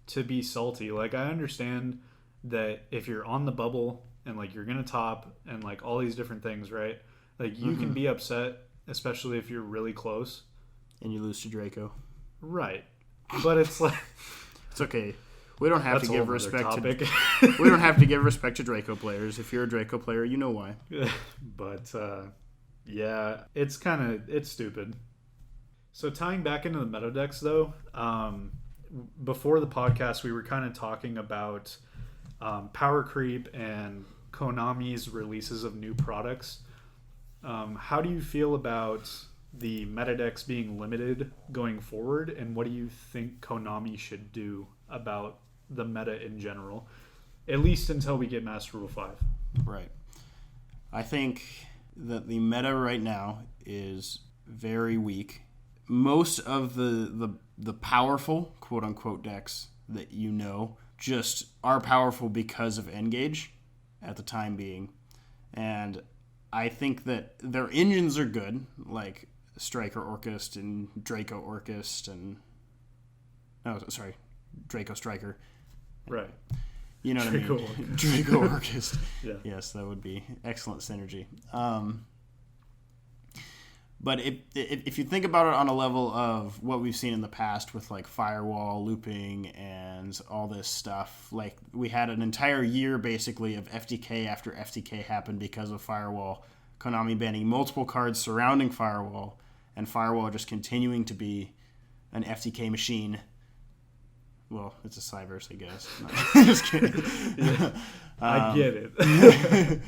to be salty. Like, I understand that if you're on the bubble and, like, you're going to top and, like, all these different things, right? Like, you can be upset, especially if you're really close. And you lose to Draco. Right. But it's like... It's okay. We don't have to give respect to... We don't have to give respect to Draco players. If you're a Draco player, you know why. But, yeah, it's stupid. So tying back into the meta decks, though, before the podcast, we were kind of talking about power creep and Konami's releases of new products. How do you feel about the meta decks being limited going forward, and what do you think Konami should do about the meta in general, at least until we get Master Rule 5? Right. I think that the meta right now is very weak. Most of the powerful quote-unquote decks that just are powerful because of Engage at the time being. And I think that their engines are good, like Striker Orcust and Draco Orcust and... Oh, sorry, Draco Striker. Right. You know what Draco I mean? Orcust. Draco Orcust. Yeah. Yes, that would be excellent synergy. But if you think about it on a level of what we've seen in the past with like firewall looping and all this stuff, like we had an entire year basically of FTK after FTK happened because of firewall, Konami banning multiple cards surrounding firewall, and firewall just continuing to be an FTK machine. Well, it's a Cyverse, I guess. No, just kidding. Yeah, I get it.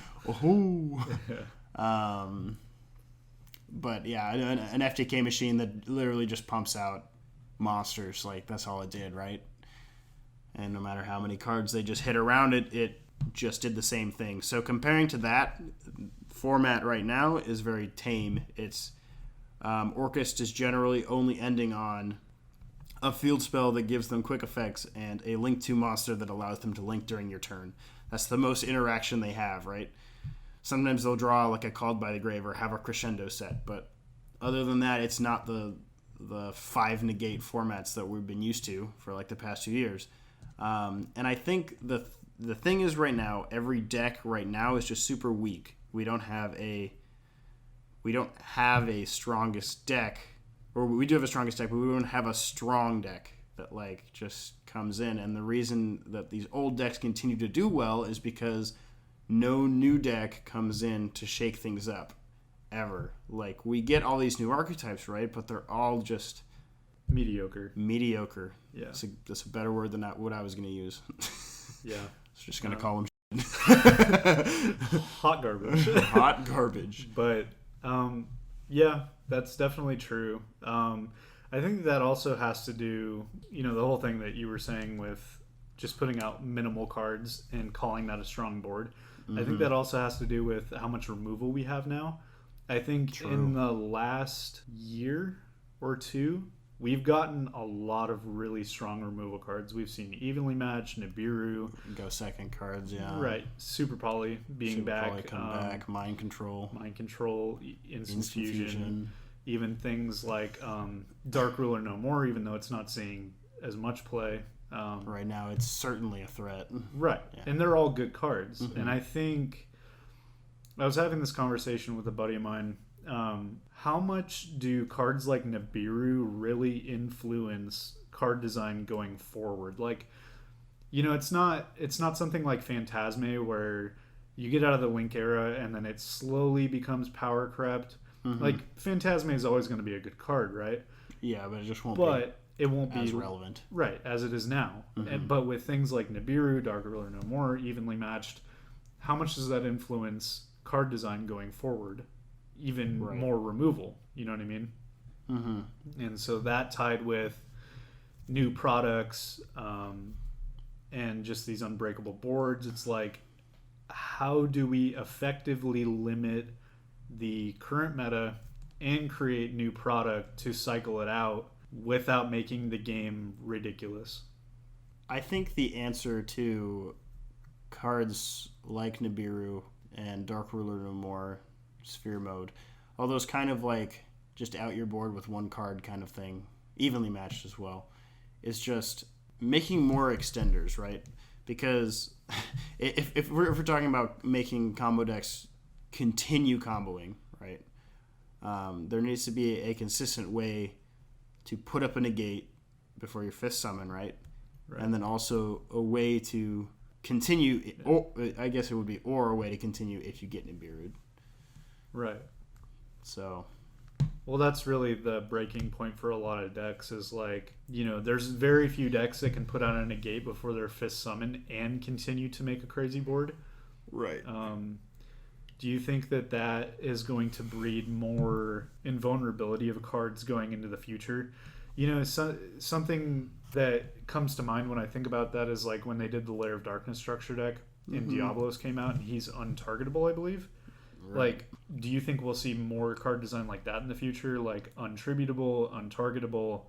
But yeah, an FTK machine that literally just pumps out monsters. Like, that's all it did, right? And no matter how many cards they just hit around it, it just did the same thing. So comparing to that, format right now is very tame. It's Orchest is generally only ending on a field spell that gives them quick effects and a link to monster that allows them to link during your turn. That's the most interaction they have, right? Sometimes they'll draw like a Called by the Grave or have a crescendo set, but other than that, it's not the 5 negate formats that we've been used to for like the past 2 years. And I think the thing is right now, every deck right now is just super weak. We don't have a strongest deck, or we do have a strongest deck, but we don't have a strong deck that like just comes in. And the reason that these old decks continue to do well is because no new deck comes in to shake things up ever. Like, we get all these new archetypes, right? But they're all just mediocre. Yeah, that's a better word than what I was going to use. Yeah, I was just going to call them hot garbage. Hot garbage. But yeah, that's definitely true. I think that also has to do, the whole thing that you were saying with just putting out minimal cards and calling that a strong board. Mm-hmm. I think that also has to do with how much removal we have now. I think in the last year or two, we've gotten a lot of really strong removal cards. We've seen Evenly Matched, Nibiru. Go second cards, yeah. Right. Super Poly being Super back. Poly come back. Mind Control. Instant Fusion. Even things like Dark Ruler No More, even though it's not seeing as much play. Right now, it's certainly a threat. Right. Yeah. And they're all good cards. Mm-hmm. And I think I was having this conversation with a buddy of mine. How much do cards like Nibiru really influence card design going forward? Like, it's not something like Phantasme where you get out of the Link era and then it slowly becomes power crept. Mm-hmm. Like, Phantasme is always going to be a good card, right? Yeah, but it just won't it won't be as relevant. Right, as it is now. Mm-hmm. But with things like Nibiru, Dark Ruler No More, Evenly Matched, how much does that influence card design going forward? Even more removal, you know what I mean? Mm-hmm. And so that tied with new products and just these unbreakable boards, it's like, how do we effectively limit the current meta and create new product to cycle it out without making the game ridiculous? I think the answer to cards like Nibiru and Dark Ruler No More, Sphere Mode, all those kind of like just out your board with one card kind of thing, evenly matched as well, is just making more extenders, right? Because if we're talking about making combo decks continue comboing, right, there needs to be a consistent way to put up a negate before your 5th summon, right? And then also a way to continue, or I guess it would be, or a way to continue if you get Nibiru'd. Right. So. Well, that's really the breaking point for a lot of decks is like, there's very few decks that can put out a negate before their 5th summon and continue to make a crazy board. Right. Do you think that is going to breed more invulnerability of cards going into the future? Something that comes to mind when I think about that is like when they did the Lair of Darkness structure deck and Diablos came out and he's untargetable, I believe. Right. Like, do you think we'll see more card design like that in the future? Like untributable, untargetable?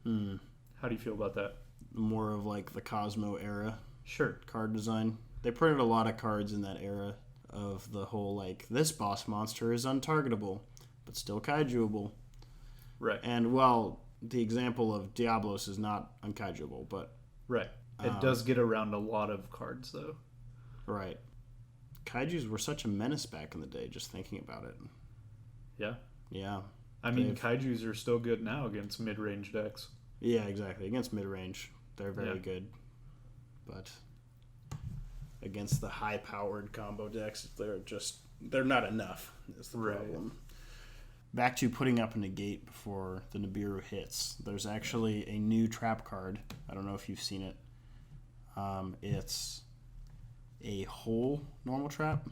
How do you feel about that? More of like the Cosmo era. Sure. Card design. They printed a lot of cards in that era of the whole like, this boss monster is untargetable but still kaijuable. Right. And well, the example of Diablos is not unkaijuable, but right. It does get around a lot of cards though. Right. Kaijus were such a menace back in the day, just thinking about it. Yeah. Yeah. I mean, kaijus are still good now against mid-range decks. Yeah, exactly. Against mid-range, they're very Yeah. good. But against the high-powered combo decks, they're not enough, is the problem. Back to putting up a negate before the Nibiru hits. There's actually a new trap card. I don't know if you've seen it. It's a hole normal trap.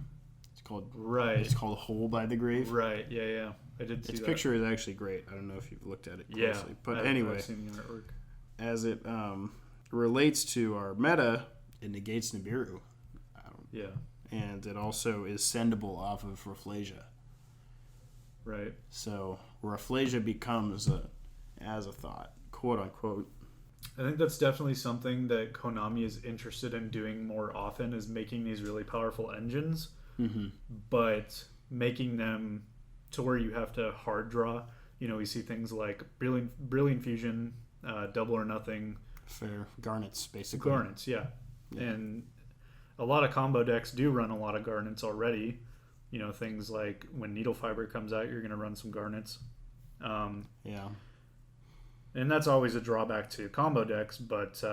It's called Hole by the Grave. Right, yeah. I did see Its that. picture is actually great. I don't know if you've looked at it closely. Yeah, But anyway, I've seen the artwork. as it relates to our meta, it negates Nibiru. Yeah. And it also is sendable off of Rafflesia. Right. So Rafflesia becomes as a thought, quote unquote. I think that's definitely something that Konami is interested in doing more often, is making these really powerful engines, but making them to where you have to hard draw. You know, we see things like Brilliant Fusion, Double or Nothing. Fair. Garnets, basically. Garnets, yeah. And a lot of combo decks do run a lot of Garnets already. You know, things like when Needle Fiber comes out, you're going to run some Garnets. Yeah. And that's always a drawback to combo decks, but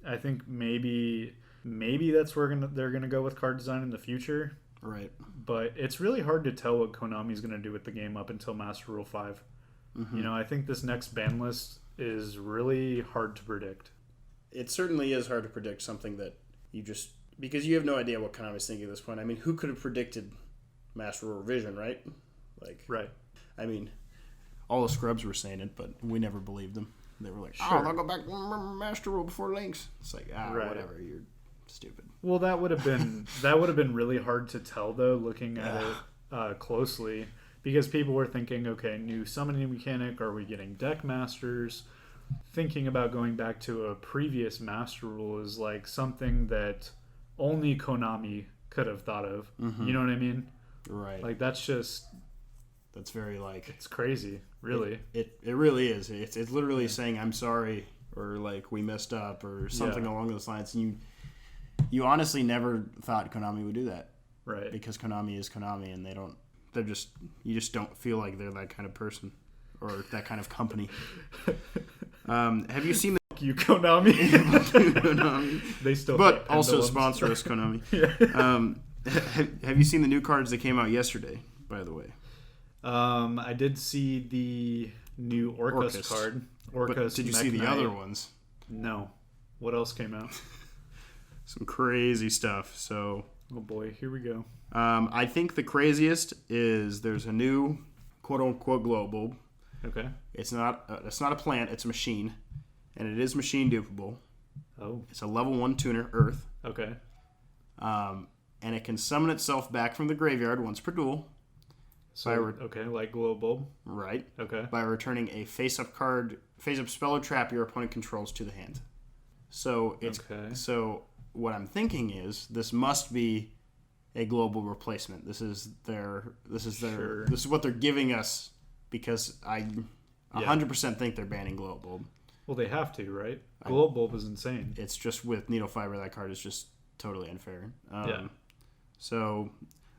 I think maybe that's where they're gonna go with card design in the future. Right. But it's really hard to tell what Konami's gonna do with the game up until Master Rule 5. You know, I think this next ban list is really hard to predict. It certainly is hard to predict something that because you have no idea what Konami's thinking at this point. I mean, who could have predicted Master Rule Revision, right? Right. I mean, all the scrubs were saying it, but we never believed them. They were like, Sure. they'll go back to Master Rule before Links. It's like, Right. whatever, you're stupid. Well, that would have been really hard to tell though, looking at it closely, because people were thinking, okay, new summoning mechanic, are we getting deck masters? Thinking about going back to a previous Master Rule is like something that only Konami could have thought of. You know what I mean? Right. Like that's very it's crazy, really. It really is. It's literally saying I'm sorry, or like we messed up, or something along those lines. And you honestly never thought Konami would do that, Right? because Konami is Konami, and you just don't feel like they're that kind of person or that kind of company. Have you seen Fuck you, Konami. Konami? They still But hate also pendulums. sponsor us, Konami. Have you seen the new cards that came out yesterday? By the way. I did see the new Orcus card. But did you see the other ones? No. What else came out? Some crazy stuff. So, Oh boy, here we go. I think the craziest is there's a new quote-unquote glow bulb. Okay. It's not a plant. It's a machine, and it is machine dupable. Oh. It's a level 1 tuner, Earth. Okay. And it can summon itself back from the graveyard once per duel. So okay, like glow bulb. Right. Okay. By returning a face-up spell or trap your opponent controls to the hand. So So what I'm thinking is this must be a global replacement. This is what they're giving us, because I 100% think they're banning glow bulb. Well, they have to, right? Glow bulb is insane. It's just with Needle Fiber, that card is just totally unfair. Yeah. So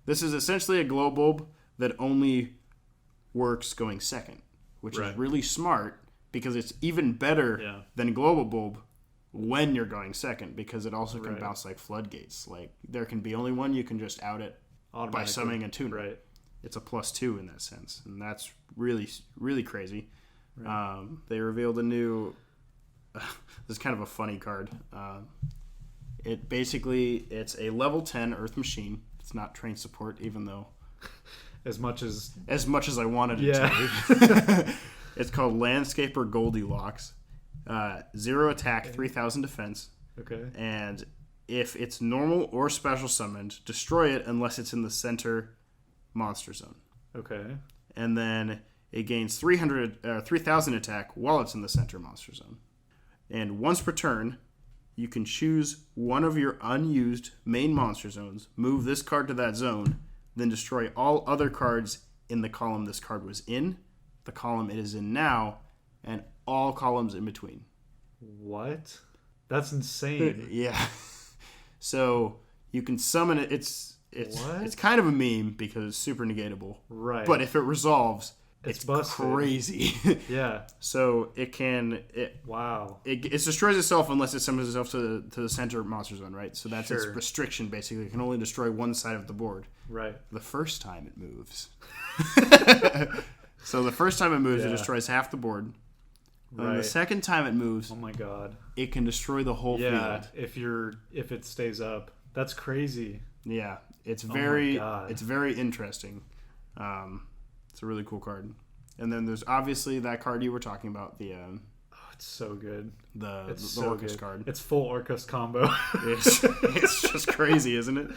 this is essentially a glow bulb that only works going second, which is really smart, because it's even better than global bulb when you're going second, because it also can bounce like floodgates. Like there can be only one, you can just out it by summoning a tuner. Right. It's a +2 in that sense, and that's really, really crazy. Right. They revealed a new this is kind of a funny card. It's a level 10 Earth Machine. It's not train support, even though As much as I wanted it to be. It's called Landscaper Goldilocks. 0 attack, 3,000 defense. Okay. And if it's normal or special summoned, destroy it unless it's in the center monster zone. Okay. And then it gains 3,000 attack while it's in the center monster zone. And once per turn, you can choose one of your unused main monster zones, move this card to that zone, then destroy all other cards in the column this card was in, the column it is in now, and all columns in between. What? That's insane. Yeah. So you can summon it. It's kind of a meme because it's super negatable. Right. But if it resolves, It's busted. crazy. Yeah. So it can... Wow. It destroys itself unless it summons itself to the center monster zone, right? So that's its Sure. restriction, basically. It can only destroy one side of the board. Right. The first time it moves. So the first time it moves, it destroys half the board. Right. And the second time it moves, Oh my god. it can destroy the whole field. If it stays up. That's crazy. Yeah, it's my very God. it's very interesting. It's a really cool card. And then there's obviously that card you were talking about, the Oh, it's so good. the So Orcus good. card. It's full Orcus combo. It's just crazy, isn't it?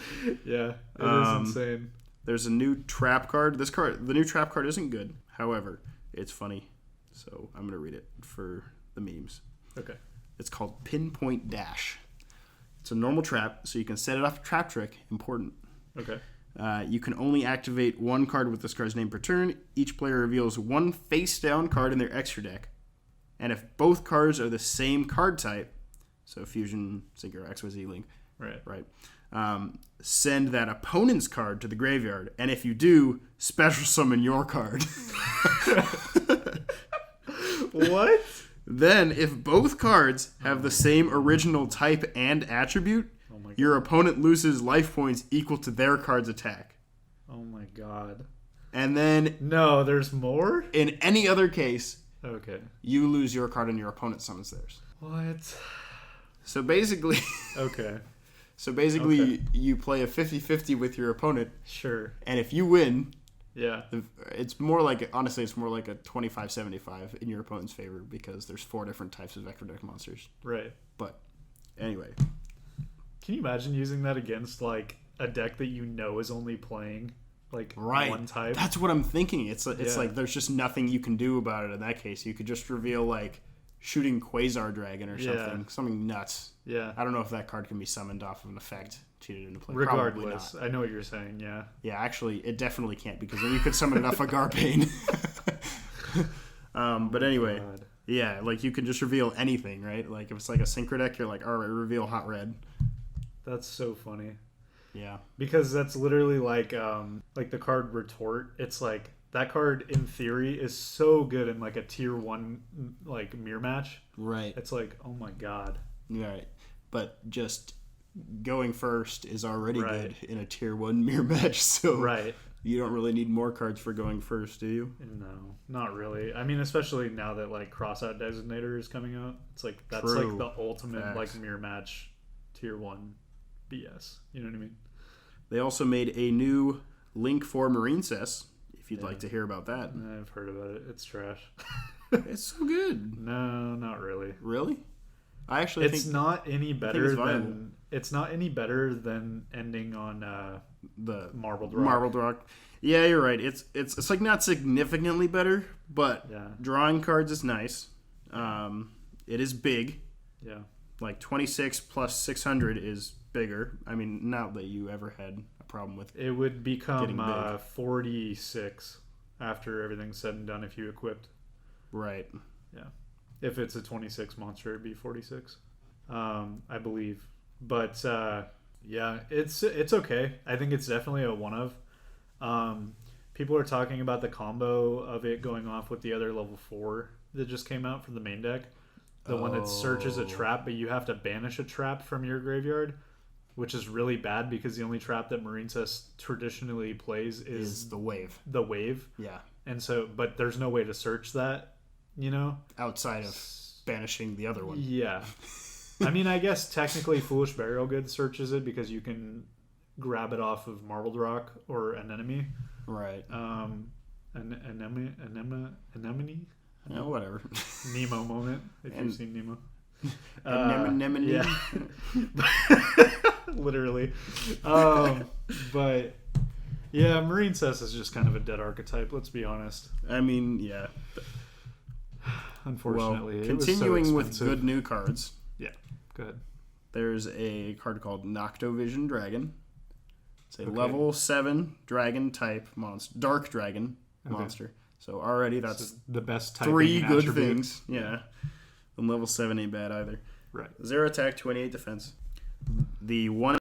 Yeah, it is insane. There's a new trap card. The new trap card isn't good. However, it's funny. So I'm gonna read it for the memes. Okay. It's called Pinpoint Dash. It's a normal trap, so you can set it off a trap trick. Important. Okay. You can only activate one card with this card's name per turn. Each player reveals one face-down card in their extra deck. And if both cards are the same card type, so Fusion, Synchro, XYZ Link, right, send that opponent's card to the graveyard. And if you do, special summon your card. What? Then, if both cards have the same original type and attribute, your opponent loses life points equal to their card's attack. Oh my god. And then, No, there's more? in any other case, Okay. you lose your card and your opponent summons theirs. What? So basically, Okay. you play a 50-50 with your opponent, Sure. and if you win, Yeah. it's more like a 25-75 in your opponent's favor because there's 4 different types of Vector Deck monsters. Right. But anyway, Can you imagine using that against like a deck that you know is only playing like one type? That's what I'm thinking. It's Yeah. like there's just nothing you can do about it in that case. You could just reveal like shooting Quasar Dragon or something nuts. Yeah. I don't know if that card can be summoned off of an effect cheated into play. Regardless, Probably not. I know what you're saying. Yeah. Yeah, actually, it definitely can't because then you could summon it off a Garpain. But anyway, God. yeah, like you can just reveal anything, right? Like if it's like a Synchro deck, you're like, all right, reveal Hot Red. That's so funny. Yeah. Because that's literally like the card Retort. It's like that card in theory is so good in like a tier 1 like mirror match. Right. It's like, oh my god. Right. But just going first is already Right. good in a tier 1 mirror match, so Right. you don't really need more cards for going first, do you? No, not really. I mean, especially now that like Crossout Designator is coming out. It's like that's True. like the ultimate Facts. like mirror match tier 1 BS. You know what I mean? They also made a new Link for Marine Cess, if you'd like to hear about that. I've heard about it. It's trash. It's so good. No, not really. Really? I actually It's think not any better it's viable. than it's not any better than ending on the Marbled Rock. Marbled Rock. Yeah, you're right. It's like not significantly better, but Yeah. drawing cards is nice. It is big. Yeah. Like 26 plus 600 is bigger. I mean, not that you ever had a problem with. It would Getting become big. 46 after everything's said and done if you equipped. Right. Yeah. If it's a 26 monster, it'd be 46. I believe. But yeah, it's okay. I think it's definitely a one of. People are talking about the combo of it going off with the other level 4 that just came out for the main deck. The one that searches a trap, but you have to banish a trap from your graveyard, which is really bad because the only trap that Marine Cess traditionally plays is the wave. the wave. Yeah. And so, but there's no way to search that, you know? Outside of banishing the other one. Yeah. I mean, I guess technically Foolish Burial Good searches it because you can grab it off of Marbled Rock or an enemy. Right. Anemone? Yeah, whatever. Nemo moment, if you've seen Nemo. Anemone. Yeah. Literally. But yeah, Marine Cess is just kind of a dead archetype, let's be honest. I mean, yeah. Unfortunately. Well, it was so continuing with expensive. good new cards, Yeah, go ahead. there's a card called Noctovision Dragon. It's a Okay. level 7 dragon type monster, dark dragon monster. So already that's So the best typing 3 and good attribute. things. Yeah. And level 7 ain't bad either. Right. 0 attack, 28 defense. The one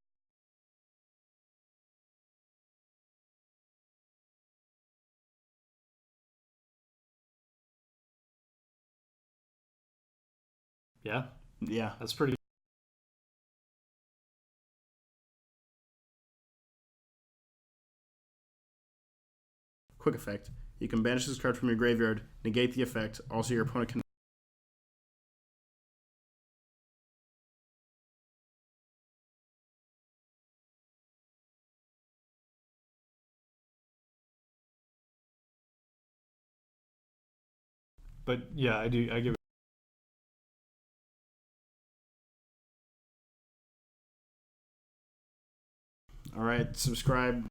Yeah, Yeah. that's pretty. Quick effect. You can banish this card from your graveyard, negate the effect. Also, your opponent can. But yeah, I do. I give. All right, subscribe.